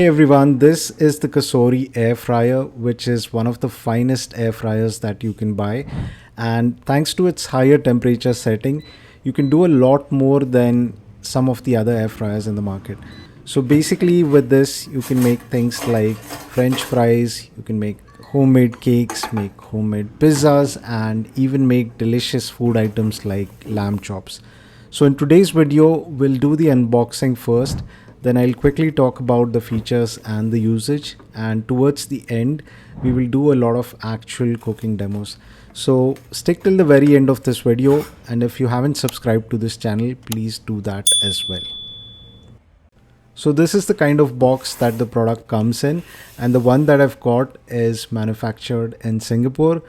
Hey everyone, this is the Cosori Air Fryer, which is one of the finest air fryers that you can buy. And thanks to its higher temperature setting, you can do a lot more than some of the other air fryers in the market. So basically, with this, you can make things like French fries, you can make homemade cakes, make homemade pizzas, and even make delicious food items like lamb chops. So in today's video, we'll do the unboxing first, then I'll quickly talk about the features and the usage, and towards the end, we will do a lot of actual cooking demos. So stick till the very end of this video, and if you haven't subscribed to this channel, please do that as well. So this is the kind of box that the product comes in, and the one that I've got is manufactured in Singapore.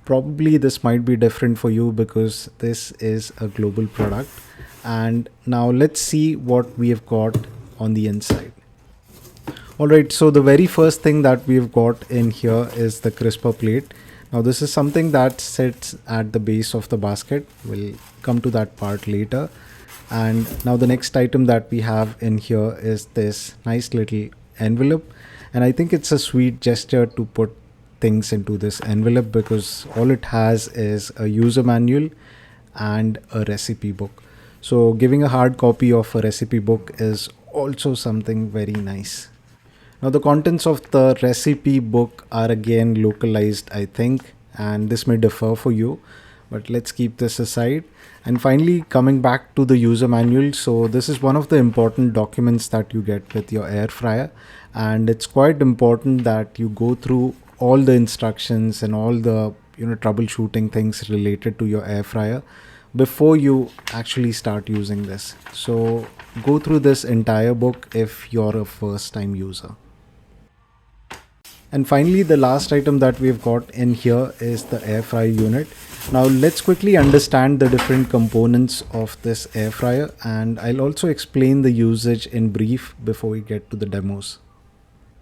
Probably this might be different for you because this is a global product. And now let's see what we have got on the inside. Alright, so the very first thing that we've got in here is the crisper plate. Now this is something that sits at the base of the basket. We'll come to that part later. And now the next item that we have in here is this nice little envelope, and I think it's a sweet gesture to put things into this envelope because all it has is a user manual and a recipe book. So giving a hard copy of a recipe book is also something very nice. Now the contents of the recipe book are again localized, I think, and this may differ for you, but let's keep this aside. And finally, coming back to the user manual, so this is one of the important documents that you get with your air fryer, and it's quite important that you go through all the instructions and all the troubleshooting things related to your air fryer before you actually start using this. So go through this entire book if you're a first time user. And finally, the last item that we've got in here is the air fryer unit. Now let's quickly understand the different components of this air fryer, and I'll also explain the usage in brief before we get to the demos.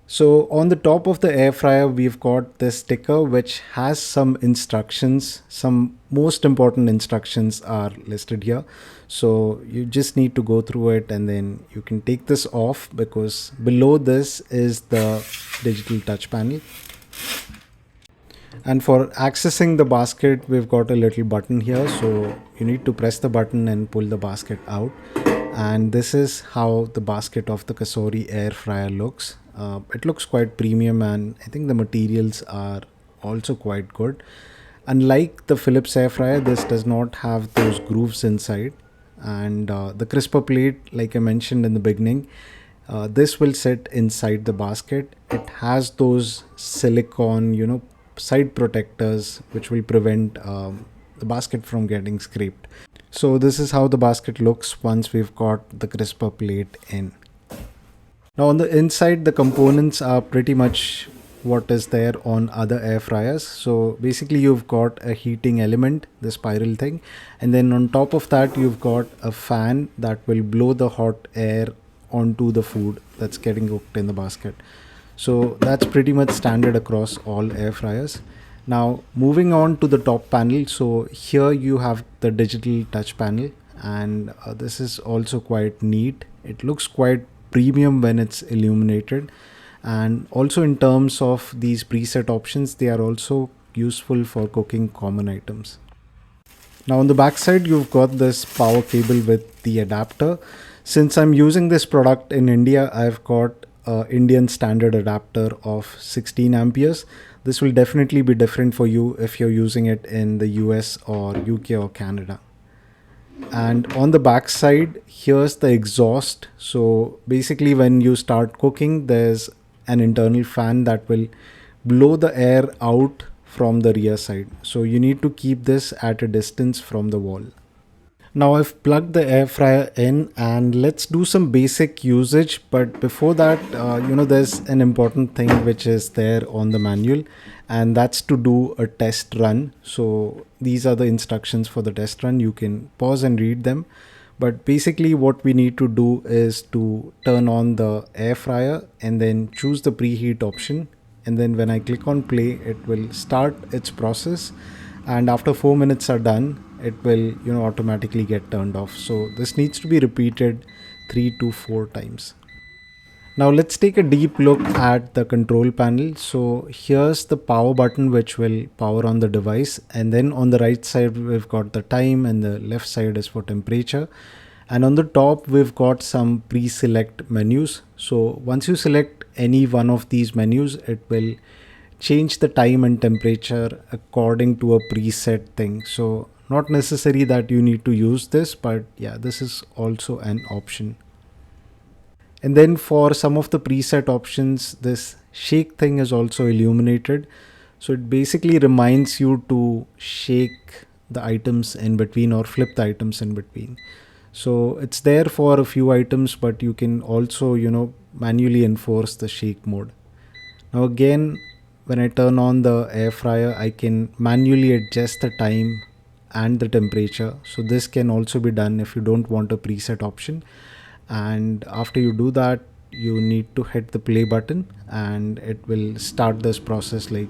So on the top of the air fryer, we've got this sticker which has some instructions. Some most important instructions are listed here. So you just need to go through it, and then you can take this off because below this is the digital touch panel. And for accessing the basket, we've got a little button here. So you need to press the button and pull the basket out. And this is how the basket of the Cosori Air Fryer looks. It looks quite premium, and I think the materials are also quite good. Unlike the Philips air fryer, this does not have those grooves inside. And the crisper plate, like I mentioned in the beginning, this will sit inside the basket. It has those silicone, side protectors which will prevent the basket from getting scraped. So this is how the basket looks once we've got the crisper plate in. Now on the inside, the components are pretty much what is there on other air fryers. So basically you've got a heating element, the spiral thing, and then on top of that you've got a fan that will blow the hot air onto the food that's getting cooked in the basket. So that's pretty much standard across all air fryers. Now moving on to the top panel, so here you have the digital touch panel, and this is also quite neat. It looks quite premium when it's illuminated, and also in terms of these preset options, they are also useful for cooking common items. Now on the back side, you've got this power cable with the adapter. Since I'm using this product in India, I've got an Indian standard adapter of 16 amperes. This will definitely be different for you if you're using it in the US or UK or Canada. And on the back side, here's the exhaust. So basically when you start cooking, there's an internal fan that will blow the air out from the rear side. So you need to keep this at a distance from the wall. Now I've plugged the air fryer in, and let's do some basic usage. But before that, there's an important thing which is there on the manual, and that's to do a test run. So these are the instructions for the test run. You can pause and read them. But basically what we need to do is to turn on the air fryer and then choose the preheat option. And then when I click on play, it will start its process. And after 4 minutes are done, it will automatically get turned off. So this needs to be repeated 3 to 4 times. Now let's take a deep look at the control panel. So here's the power button which will power on the device, and then on the right side we've got the time and the left side is for temperature. And on the top we've got some pre-select menus. So once you select any one of these menus, it will change the time and temperature according to a preset thing. So not necessary that you need to use this, but yeah, this is also an option. And then for some of the preset options, this shake thing is also illuminated. So it basically reminds you to shake the items in between or flip the items in between. So it's there for a few items, but you can also, manually enforce the shake mode. Now again, when I turn on the air fryer, I can manually adjust the time and the temperature. So this can also be done if you don't want a preset option. And after you do that, you need to hit the play button and it will start this process like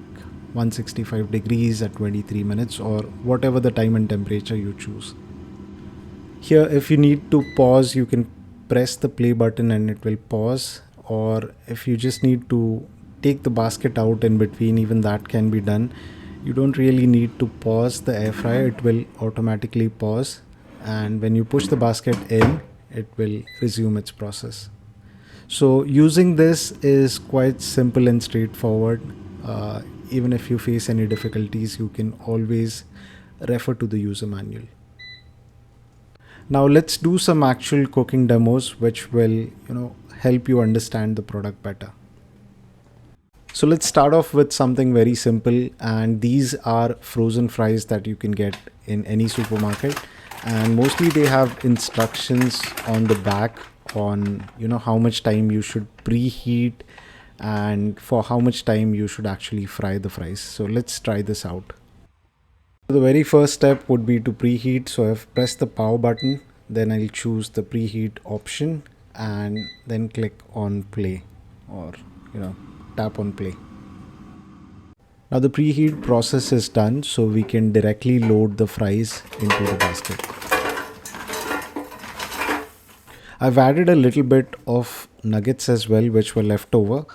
165 degrees at 23 minutes or whatever the time and temperature you choose. Here, if you need to pause, you can press the play button and it will pause. Or if you just need to take the basket out in between, even that can be done. You don't really need to pause the air fryer, it will automatically pause. And when you push the basket in, it will resume its process. So using this is quite simple and straightforward. Even if you face any difficulties, you can always refer to the user manual. Now let's do some actual cooking demos which will, help you understand the product better. So let's start off with something very simple, and these are frozen fries that you can get in any supermarket, and mostly they have instructions on the back on how much time you should preheat and for how much time you should actually fry the fries. So let's try this out. The very first step would be to preheat. So I've pressed the power button, then I'll choose the preheat option and then click on play, or tap on play. Now the preheat process is done, so we can directly load the fries into the basket. I've added a little bit of nuggets as well which were left over.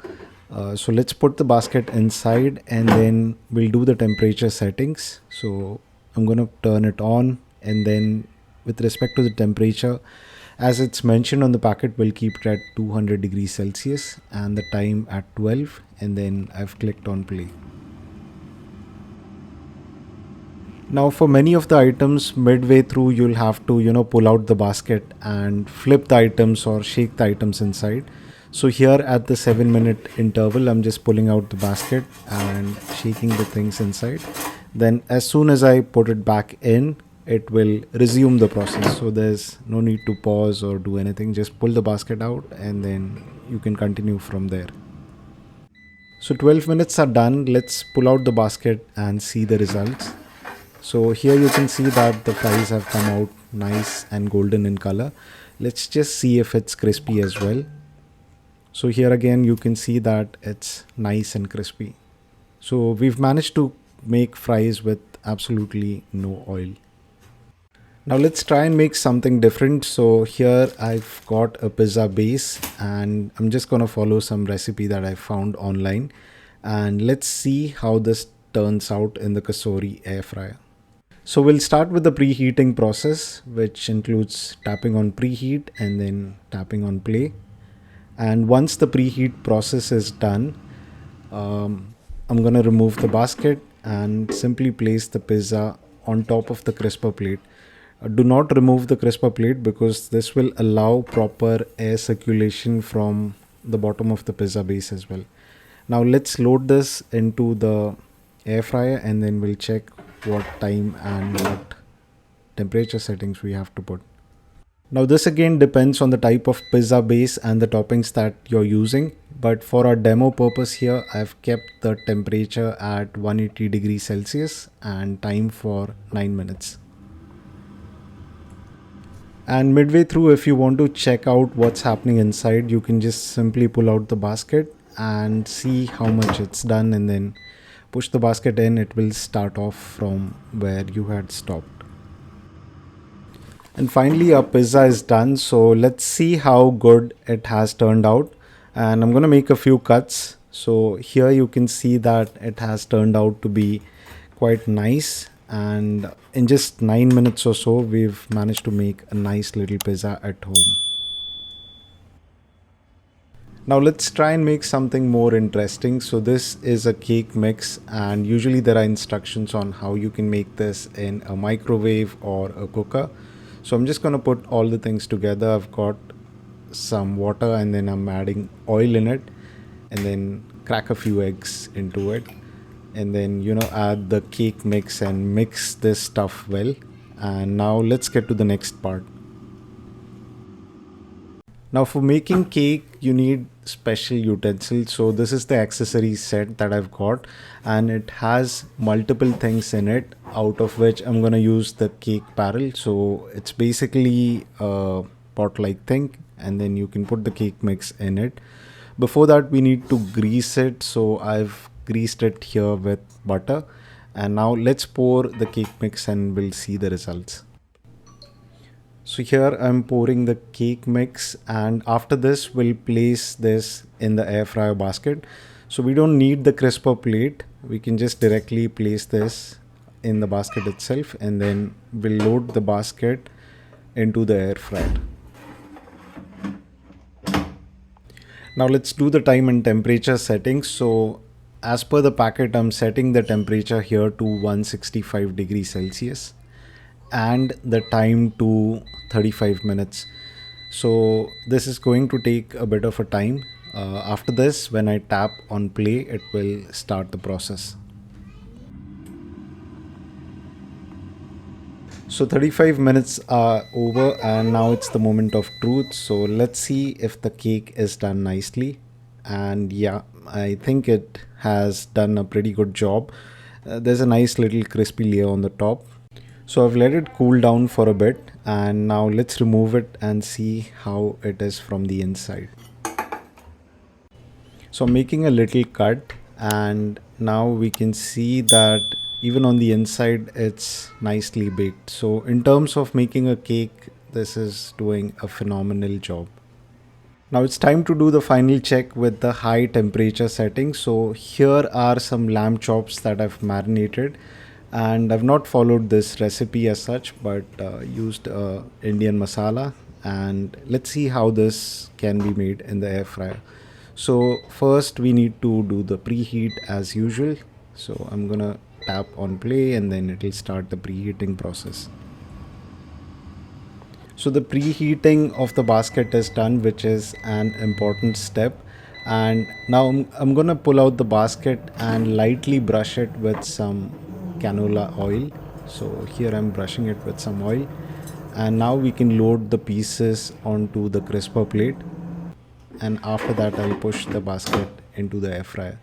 So let's put the basket inside and then we'll do the temperature settings. So I'm going to turn it on, and then with respect to the temperature, as it's mentioned on the packet, we'll keep it at 200 degrees Celsius and the time at 12, and then I've clicked on play. Now for many of the items, midway through you'll have to pull out the basket and flip the items or shake the items inside. So here at the 7-minute interval, I'm just pulling out the basket and shaking the things inside. Then as soon as I put it back in, it will resume the process. So there's no need to pause or do anything. Just pull the basket out and then you can continue from there. So 12 minutes are done. Let's pull out the basket and see the results. So here you can see that the fries have come out nice and golden in color. Let's just see if it's crispy as well. So here again you can see that it's nice and crispy. So we've managed to make fries with absolutely no oil. Now let's try and make something different. So here I've got a pizza base and I'm just gonna follow some recipe that I found online, and let's see how this turns out in the Cosori Air Fryer. So we'll start with the preheating process, which includes tapping on preheat and then tapping on play. And once the preheat process is done, I'm going to remove the basket and simply place the pizza on top of the crisper plate. Do not remove the crisper plate because this will allow proper air circulation from the bottom of the pizza base as well. Now let's load this into the air fryer and then we'll check what time and what temperature settings we have to put. Now this again depends on the type of pizza base and the toppings that you're using, but for our demo purpose here, I've kept the temperature at 180 degrees Celsius and time for 9 minutes. And midway through, if you want to check out what's happening inside, you can just simply pull out the basket and see how much it's done, and then push the basket in. It will start off from where you had stopped. And finally our pizza is done, so let's see how good it has turned out. and I'm gonna make a few cuts. So here you can see that it has turned out to be quite nice, and in just 9 minutes or so we've managed to make a nice little pizza at home. Now let's try and make something more interesting. So this is a cake mix, and usually there are instructions on how you can make this in a microwave or a cooker. So I'm just going to put all the things together. I've got some water, and then I'm adding oil in it, and then crack a few eggs into it, and then add the cake mix and mix this stuff well. And now let's get to the next part. Now for making cake, you need special utensils. So this is the accessory set that I've got, and it has multiple things in it, out of which I'm going to use the cake barrel. So it's basically a pot like thing, and then you can put the cake mix in it. Before that, we need to grease it. So I've greased it here with butter. And now let's pour the cake mix and we'll see the results. So here I'm pouring the cake mix, and after this we'll place this in the air fryer basket. So we don't need the crisper plate. We can just directly place this in the basket itself, and then we'll load the basket into the air fryer. Now let's do the time and temperature settings. So as per the packet, I'm setting the temperature here to 165 degrees Celsius and the time to 35 minutes. So this is going to take a bit of a time. After this, when I tap on play, it will start the process. So 35 minutes are over, and now it's the moment of truth. So let's see if the cake is done nicely. And yeah, I think it has done a pretty good job. There's a nice little crispy layer on the top. So I've let it cool down for a bit, and now let's remove it and see how it is from the inside. So I'm making a little cut, and now we can see that even on the inside it's nicely baked. So in terms of making a cake, this is doing a phenomenal job. Now it's time to do the final check with the high temperature setting. So here are some lamb chops that I've marinated, and I've not followed this recipe as such, but used Indian masala. And let's see how this can be made in the air fryer. So first we need to do the preheat as usual. So I'm gonna tap on play, and then it will start the preheating process. So the preheating of the basket is done, which is an important step. And now I'm gonna pull out the basket and lightly brush it with some canola oil. So here I'm brushing it with some oil, and now we can load the pieces onto the crisper plate, and after that I'll push the basket into the air fryer.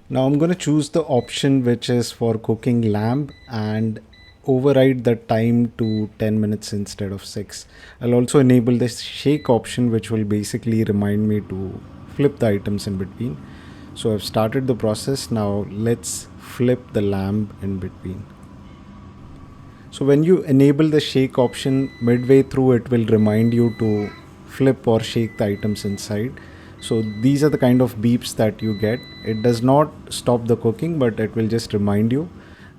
Now I'm going to choose the option which is for cooking lamb and override the time to 10 minutes instead of 6. I'll also enable this shake option, which will basically remind me to flip the items in between. So I've started the process. Now let's flip the lamb in between. So when you enable the shake option, midway through it will remind you to flip or shake the items inside. So these are the kind of beeps that you get. It does not stop the cooking, but it will just remind you.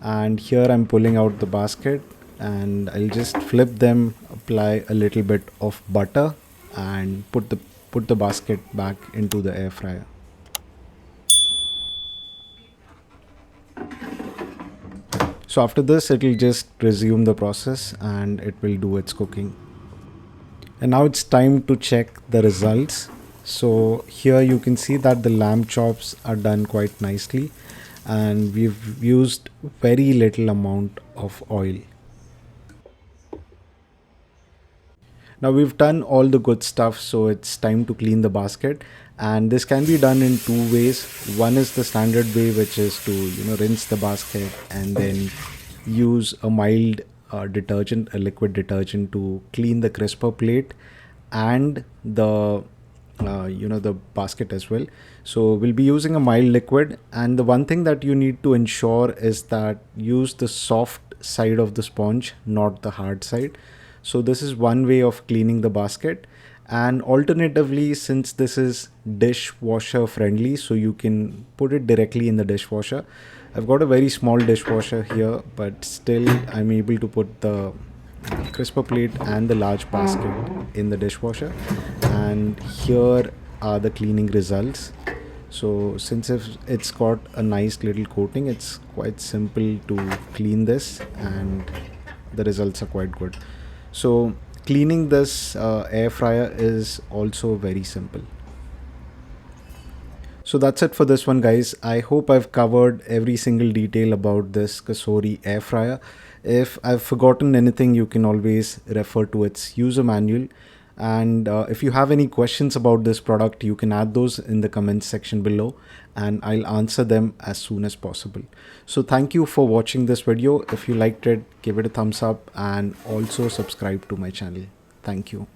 And here I'm pulling out the basket, and I'll just flip them, apply a little bit of butter, and put the basket back into the air fryer. So after this, it will just resume the process and it will do its cooking. And now it's time to check the results. So here you can see that the lamb chops are done quite nicely, and we've used very little amount of oil. Now we've done all the good stuff, so it's time to clean the basket. And this can be done in two ways. One is the standard way, which is to rinse the basket and then use a mild detergent, a liquid detergent, to clean the crisper plate and the basket as well. So we'll be using a mild liquid, and the one thing that you need to ensure is that use the soft side of the sponge, not the hard side. So this is one way of cleaning the basket. And alternatively, since this is dishwasher friendly, so you can put it directly in the dishwasher. I've got a very small dishwasher here, but still I'm able to put the crisper plate and the large basket in the dishwasher, and here are the cleaning results. So since if it's got a nice little coating, it's quite simple to clean this, and the results are quite good. So cleaning this air fryer is also very simple. So that's it for this one, guys. I hope I've covered every single detail about this Cosori air fryer. If I've forgotten anything, you can always refer to its user manual. And if you have any questions about this product, you can add those in the comments section below, and I'll answer them as soon as possible. So thank you for watching this video. If you liked it, give it a thumbs up and also subscribe to my channel. Thank you.